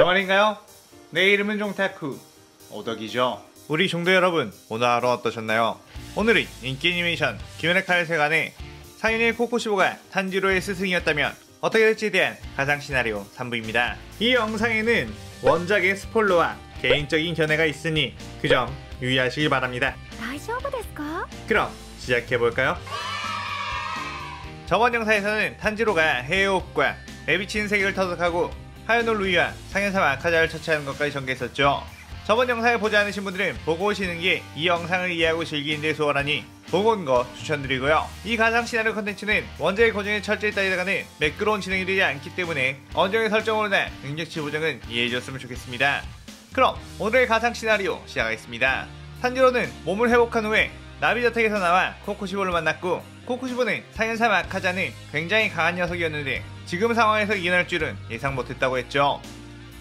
저 말인가요? 내 이름은 종타쿠 오덕이죠. 우리 종도 여러분, 오늘 하루 어떠셨나요? 오늘은 인기 애니메이션 귀멸의 칼 세간의 상인의 코코시보가 탄지로의 스승이었다면 어떻게 될지에 대한 가상 시나리오 3부입니다. 이 영상에는 원작의 스포일러와 개인적인 견해가 있으니 그 점 유의하시길 바랍니다. 그럼 시작해볼까요? 저번 영상에서는 탄지로가 해외호흡과 내비치는 세계를 터득하고 하야노 루이와 상현사마 아카자를 처치하는 것까지 전개했었죠. 저번 영상을 보지 않으신 분들은 보고 오시는 게 이 영상을 이해하고 즐기는 데 수월하니 보고 온 거 추천드리고요. 이 가상 시나리오 컨텐츠는 원작의 고증에 철저히 따지다가는 매끄러운 진행이 되지 않기 때문에 언정의 설정으로나 능력치 보정은 이해해줬으면 좋겠습니다. 그럼 오늘의 가상 시나리오 시작하겠습니다. 탄지로는 몸을 회복한 후에 나비저택에서 나와 코코시보를 만났고, 코코시보는 상현사마 아카자는 굉장히 강한 녀석이었는데 지금 상황에서 이겨낼 줄은 예상 못했다고 했죠.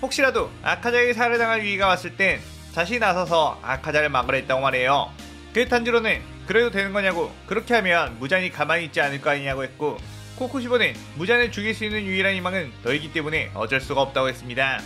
혹시라도 아카자에게 살해당할 위기가 왔을 땐 자신이 나서서 아카자를 막으려 했다고 말해요. 그 탄지로는 그래도 되는 거냐고, 그렇게 하면 무잔이 가만히 있지 않을 거 아니냐고 했고, 코코시보는 무잔을 죽일 수 있는 유일한 희망은 너이기 때문에 어쩔 수가 없다고 했습니다.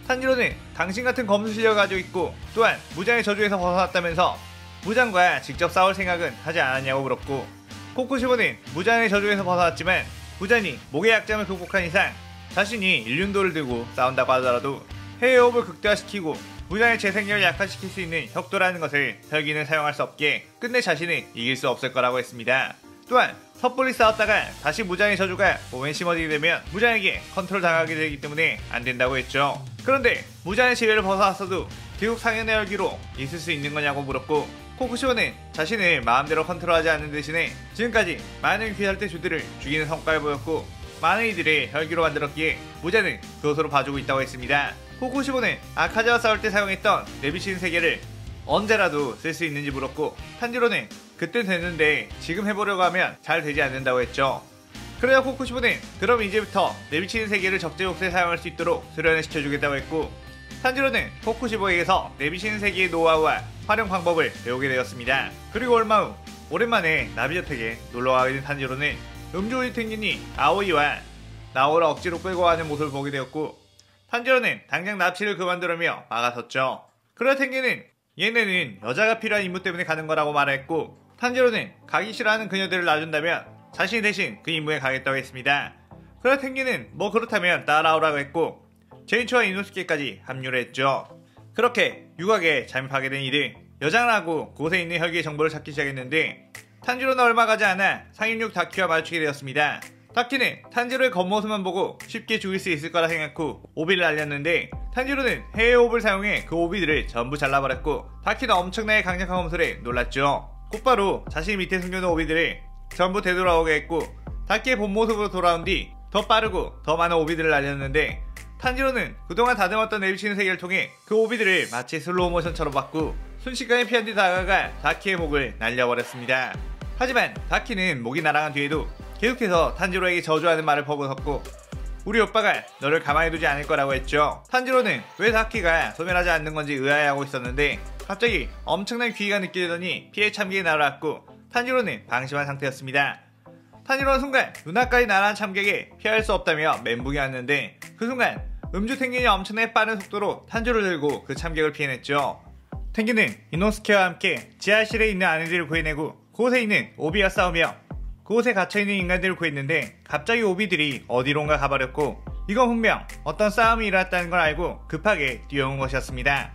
탄지로는 당신 같은 검수 실력을 가지고 있고 또한 무잔의 저주에서 벗어났다면서 무잔과 직접 싸울 생각은 하지 않았냐고 물었고, 코코시보는 무잔의 저주에서 벗어났지만 무잔이 목의 약점을 극복한 이상 자신이 일륜도를 들고 싸운다고 하더라도 해외호흡을 극대화시키고 무잔의 재생력을 약화시킬 수 있는 혁도라는 것을 혈기는 사용할 수 없기에 끝내 자신은 이길 수 없을 거라고 했습니다. 또한 섣불리 싸웠다가 다시 무잔의 저주가 몸에 심어지게 되면 무잔에게 컨트롤 당하게 되기 때문에 안 된다고 했죠. 그런데 무잔의 지배를 벗어났어도 결국 상현의 혈기로 있을 수 있는 거냐고 물었고, 코코시보는 자신을 마음대로 컨트롤하지 않는 대신에 지금까지 많은 귀살대주들을 죽이는 성과를 보였고 많은 이들을 혈기로 만들었기에 무잔은 그것으로 봐주고 있다고 했습니다. 코코시보는 아카자와 싸울 때 사용했던 내비치는 세계를 언제라도 쓸 수 있는지 물었고, 탄지로는 그땐 됐는데 지금 해보려고 하면 잘 되지 않는다고 했죠. 그러자 코코시보는 그럼 이제부터 내비치는 세계를 적재적소에 사용할 수 있도록 수련을 시켜주겠다고 했고, 탄지로는 코코시보에게서 내비치는 세계의 노하우와 활용 방법을 배우게 되었습니다. 그리고 얼마 후 오랜만에 나비저택에 놀러가게 된 탄지로는 음주운이 탱진이 아오이와 나오를 억지로 끌고 가는 모습을 보게 되었고, 탄지로는 당장 납치를 그만두라며 막아섰죠. 그러자 탱진은 얘네는 여자가 필요한 임무 때문에 가는 거라고 말했고, 탄지로는 가기 싫어하는 그녀들을 놔준다면 자신이 대신 그 임무에 가겠다고 했습니다. 그러자 탱진은 뭐 그렇다면 따라오라고 했고 제이치와 이노스케까지 합류를 했죠. 그렇게 유곽에 잠입하게 된 이들, 여장을 하고 그곳에 있는 혈기의 정보를 찾기 시작했는데 탄지로는 얼마 가지 않아 상인육 다키와 마주치게 되었습니다. 다키는 탄지로의 겉모습만 보고 쉽게 죽일 수 있을 거라 생각 후 오비를 날렸는데 탄지로는 해외호흡을 사용해 그 오비들을 전부 잘라버렸고, 다키는 엄청나게 강력한 검술에 놀랐죠. 곧바로 자신 밑에 숨겨놓은 오비들을 전부 되돌아오게 했고, 다키의 본 모습으로 돌아온 뒤 더 빠르고 더 많은 오비들을 날렸는데 탄지로는 그동안 다듬었던 내비치는 세계를 통해 그 오비들을 마치 슬로우 모션처럼 받고 순식간에 피한 뒤 다가가 다키의 목을 날려버렸습니다. 하지만 다키는 목이 날아간 뒤에도 계속해서 탄지로에게 저주하는 말을 퍼붓었고, 우리 오빠가 너를 가만히 두지 않을 거라고 했죠. 탄지로는 왜 다키가 소멸하지 않는 건지 의아해하고 있었는데 갑자기 엄청난 귀기가 느껴지더니 피해 참기에 날아왔고 탄지로는 방심한 상태였습니다. 탄지로는 순간 눈앞까지 날아온 참객에 피할 수 없다며 멘붕이 왔는데 그 순간 음주 탱긴이 엄청나게 빠른 속도로 탄주를 들고 그 참객을 피해냈죠. 탱긴은 이노스케와 함께 지하실에 있는 아내들을 구해내고 그곳에 있는 오비와 싸우며 그곳에 갇혀있는 인간들을 구했는데 갑자기 오비들이 어디론가 가버렸고 이건 분명 어떤 싸움이 일어났다는 걸 알고 급하게 뛰어온 것이었습니다.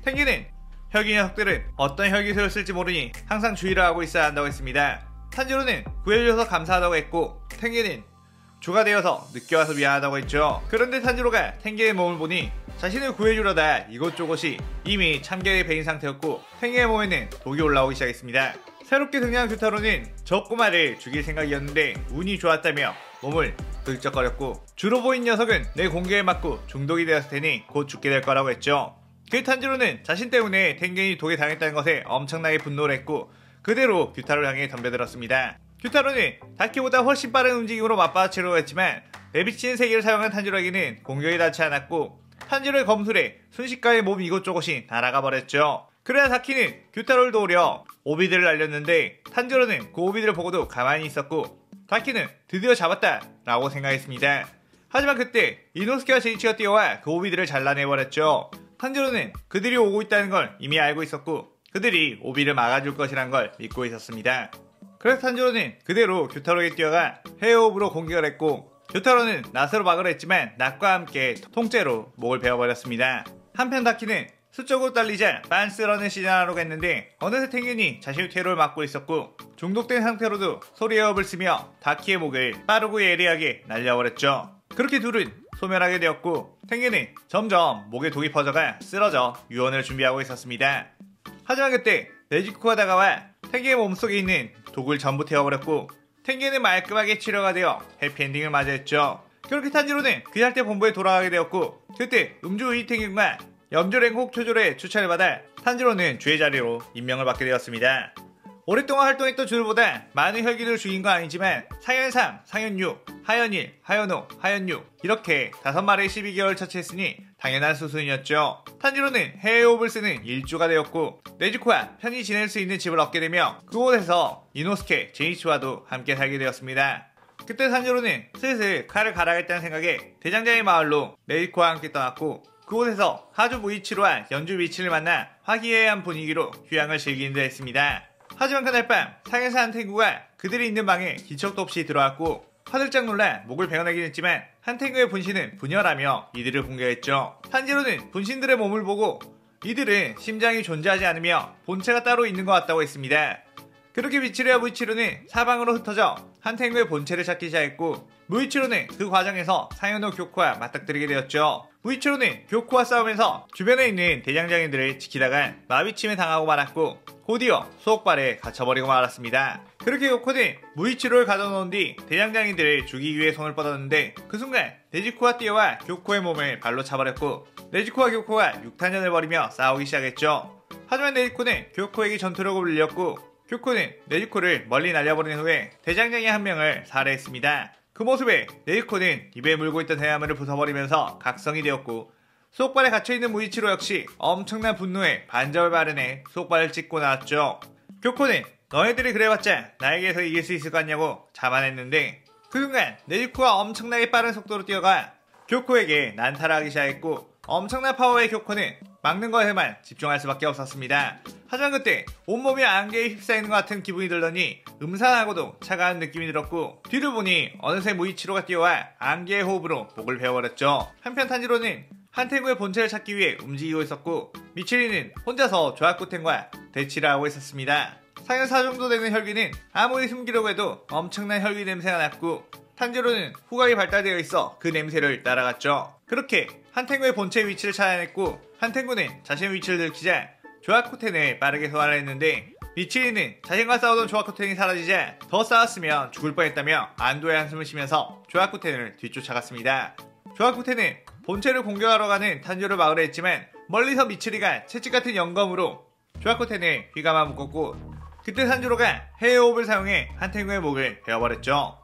탱긴은 혈기 녀석들은 어떤 혈기술을 쓸지 모르니 항상 주의를 하고 있어야 한다고 했습니다. 탄지로는 구해주셔서 감사하다고 했고 탱긴은 주가 되어서 늦게 와서 미안하다고 했죠. 그런데 탄지로가 탱긴의 몸을 보니 자신을 구해주려다 이곳저곳이 이미 참결에 베인 상태였고 탱긴의 몸에는 독이 올라오기 시작했습니다. 새롭게 등장한 규타로는 저 꼬마를 죽일 생각이었는데 운이 좋았다며 몸을 긁적거렸고, 주로 보인 녀석은 내 공격에 맞고 중독이 되었을 테니 곧 죽게 될 거라고 했죠. 그 탄지로는 자신 때문에 탱긴이 독에 당했다는 것에 엄청나게 분노를 했고 그대로 규타로를 향해 덤벼들었습니다. 규타로는 다키보다 훨씬 빠른 움직임으로 맞받아치려고 했지만 내비치는 세계를 사용한 탄지로에게는 공격이 닿지 않았고 탄지로의 검술에 순식간에 몸 이곳저곳이 날아가 버렸죠. 그러나 다키는 규타로를 도우려 오비들을 날렸는데 탄지로는 그 오비들을 보고도 가만히 있었고 다키는 드디어 잡았다 라고 생각했습니다. 하지만 그때 이노스케와 제이치가 뛰어와 그 오비들을 잘라내버렸죠. 탄지로는 그들이 오고 있다는 걸 이미 알고 있었고 그들이 오비를 막아줄 것이란 걸 믿고 있었습니다. 그래서 탄지로는 그대로 교타로에게 뛰어가 헤어옵으로 공격을 했고 교타로는 낫으로 막으려 했지만 낫과 함께 통째로 목을 베어버렸습니다. 한편 다키는 수적으로 딸리자 빤스런을 시전하려고 했는데 어느새 탱균이 자신의 퇴로를 막고 있었고 중독된 상태로도 소리에업을 쓰며 다키의 목을 빠르고 예리하게 날려버렸죠. 그렇게 둘은 소멸하게 되었고 탱균은 점점 목에 독이 퍼져가 쓰러져 유언을 준비하고 있었습니다. 하지만 그때 네지코가 다가와 탱균의 몸속에 있는 독을 전부 태워버렸고 탱균은 말끔하게 치료가 되어 해피엔딩을 맞이했죠. 그렇게 탄지로는 그 잘 때 본부에 돌아가게 되었고 그때 음주의 탱균과 염조랭국 초조의 추천을 받아 탄지로는 주의 자리로 임명을 받게 되었습니다. 오랫동안 활동했던 주들보다 많은 혈기를 죽인 건 아니지만 상현 3, 상현 6, 하현 1, 하현 5, 하현 6 이렇게 5마리의 12개월 처치했으니 당연한 수순이었죠. 탄지로는 해외호흡을 쓰는 일주가 되었고 네즈코와 편히 지낼 수 있는 집을 얻게 되며 그곳에서 이노스케, 제이치와도 함께 살게 되었습니다. 그때 탄지로는 슬슬 칼을 갈아야겠다는 생각에 대장장의 마을로 네즈코와 함께 떠났고 그곳에서 하주 무이치로와 연주 미치를 만나 화기애애한 분위기로 휴양을 즐기는 듯 했습니다. 하지만 그날 밤 상해사 한탱구가 그들이 있는 방에 기척도 없이 들어왔고 화들짝 놀라 목을 베어내긴 했지만 한탱구의 분신은 분열하며 이들을 공격했죠. 탄지로는 분신들의 몸을 보고 이들은 심장이 존재하지 않으며 본체가 따로 있는 것 같다고 했습니다. 그렇게 미치루와 무이치로는 사방으로 흩어져 한탱구의 본체를 찾기 시작했고 무이치로는 그 과정에서 상현호 교코와 맞닥뜨리게 되었죠. 무이치로는 교코와 싸우면서 주변에 있는 대장장이들을 지키다가 마비침에 당하고 말았고 곧이어 수옥발에 갇혀버리고 말았습니다. 그렇게 교코는 무이치로를 가둬놓은 뒤 대장장이들을 죽이기 위해 손을 뻗었는데 그 순간 네지코가 뛰어와 교코의 몸을 발로 차버렸고 네지코와 교코가 육탄전을 벌이며 싸우기 시작했죠. 하지만 네지코는 교코에게 전투력을 올렸고 교코는 네지코를 멀리 날려버린 후에 대장장이 한 명을 살해했습니다. 그 모습에 네지코는 입에 물고 있던 대나무를 부숴버리면서 각성이 되었고 수옥발에 갇혀있는 무이치로 역시 엄청난 분노에 반점을 발현해 수옥발을 찍고 나왔죠. 교코는 너희들이 그래봤자 나에게서 이길 수 있을 것 같냐고 자만했는데 그 순간 네지코가 엄청나게 빠른 속도로 뛰어가 교코에게 난타를 하기 시작했고 엄청난 파워의 교코는 막는 것에만 집중할 수밖에 없었습니다. 하지만 그때 온몸이 안개에 휩싸이는 것 같은 기분이 들더니 음산하고도 차가운 느낌이 들었고 뒤를 보니 어느새 무이치로가 뛰어와 안개의 호흡으로 목을 베어버렸죠. 한편 탄지로는 한탱구의 본체를 찾기 위해 움직이고 있었고 미치리는 혼자서 조합구텐과 대치를 하고 있었습니다. 상현 4 정도 되는 혈기는 아무리 숨기려고 해도 엄청난 혈기 냄새가 났고 탄지로는 후각이 발달되어 있어 그 냄새를 따라갔죠. 그렇게 한탱구의 본체의 위치를 찾아냈고 한탱구는 자신의 위치를 들키자 조합코텐을 빠르게 소환을 했는데 미치리는 자신과 싸우던 조합코텐이 사라지자 더 싸웠으면 죽을 뻔했다며 안도의 한숨을 쉬면서 조합코텐을 뒤쫓아갔습니다. 조합코텐은 본체를 공격하러 가는 탄조를 막으려 했지만 멀리서 미치리가 채찍같은 영검으로 조합코텐을 휘감아 묶었고 그때 탄조로가 헤어옵을 사용해 한탱구의 목을 베어버렸죠.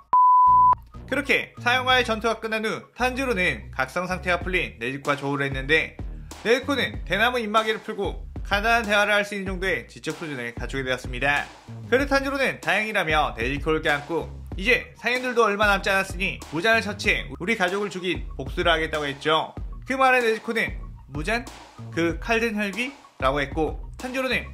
그렇게 사용과의 전투가 끝난 후 탄지로는 각성 상태가 풀린 네지코와 조우를 했는데 네지코는 대나무 입마개를 풀고 간단한 대화를 할 수 있는 정도의 지적 수준을 갖추게 되었습니다. 그래도 탄지로는 다행이라며 네지코를 껴안고 이제 상인들도 얼마 남지 않았으니 무잔을 처치해 우리 가족을 죽인 복수를 하겠다고 했죠. 그 말에 네지코는 무잔? 그 칼든 혈기? 라고 했고 탄지로는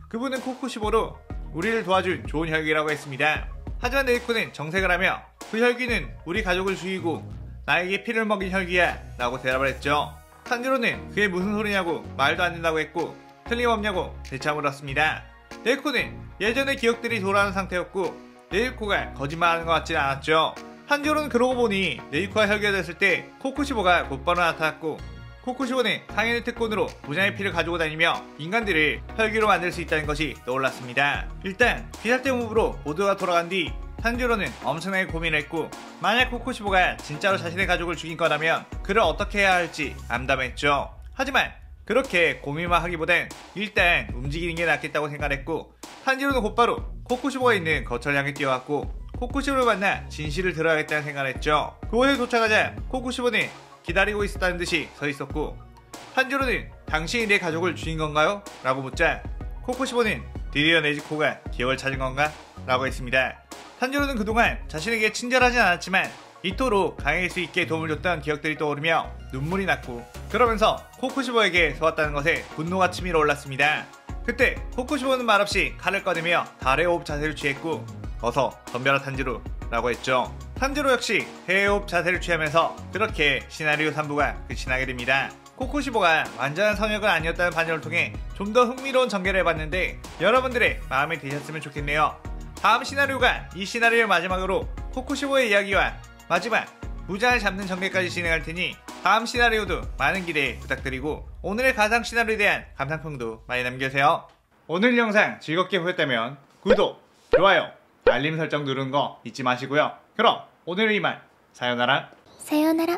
그분은 코쿠시보로 우리를 도와준 좋은 혈기라고 했습니다. 하지만 네지코는 정색을 하며 그 혈기는 우리 가족을 죽이고 나에게 피를 먹인 혈기야 라고 대답을 했죠. 탄지로는 그게 무슨 소리냐고 말도 안 된다고 했고 틀림없냐고 재차 물었습니다. 네지코는 예전의 기억들이 돌아오는 상태였고 네지코가 거짓말하는 것 같지는 않았죠. 탄지로는 그러고 보니 네지코가 혈기가 됐을 때 코쿠시보가 곧바로 나타났고 코쿠시보는 상현의 특권으로 무장의 피를 가지고 다니며 인간들을 혈기로 만들 수 있다는 것이 떠올랐습니다. 일단 비살대 무브로 모두가 돌아간 뒤 탄지로는 엄청나게 고민을 했고 만약 코쿠시보가 진짜로 자신의 가족을 죽인 거라면 그를 어떻게 해야 할지 암담했죠. 하지만 그렇게 고민만 하기보단 일단 움직이는 게 낫겠다고 생각했고 탄지로는 곧바로 코쿠시보가 있는 거처를 향해 뛰어갔고 코쿠시보를 만나 진실을 들어야겠다는 생각을 했죠. 그곳에 도착하자 코쿠시보는 기다리고 있었다는 듯이 서 있었고 탄지로는 당신이 내 가족을 죽인 건가요? 라고 묻자 코쿠시보는 드디어 네지코가 기억을 찾은 건가? 라고 했습니다. 탄지로는 그동안 자신에게 친절하진 않았지만 이토록 강해질 수 있게 도움을 줬던 기억들이 떠오르며 눈물이 났고, 그러면서 코쿠시보에게 속았다는 것에 분노가 치밀어 올랐습니다. 그때 코쿠시보는 말없이 칼을 꺼내며 달의 호흡 자세를 취했고, 어서 덤벼라 탄지로 라고 했죠. 탄지로 역시 해호흡 자세를 취하면서 그렇게 시나리오 3부가 끝이 나게 됩니다. 코쿠시보가 완전한 성역은 아니었다는 반전을 통해 좀 더 흥미로운 전개를 해봤는데 여러분들의 마음에 드셨으면 좋겠네요. 다음 시나리오가 이 시나리오를 마지막으로 코쿠시보의 이야기와 마지막 무장을 잡는 전개까지 진행할 테니 다음 시나리오도 많은 기대 부탁드리고, 오늘의 가상 시나리오에 대한 감상평도 많이 남겨주세요. 오늘 영상 즐겁게 보셨다면 구독, 좋아요, 알림 설정 누르는 거 잊지 마시고요. 그럼 오늘은 이만. 사요나라. 사요나라.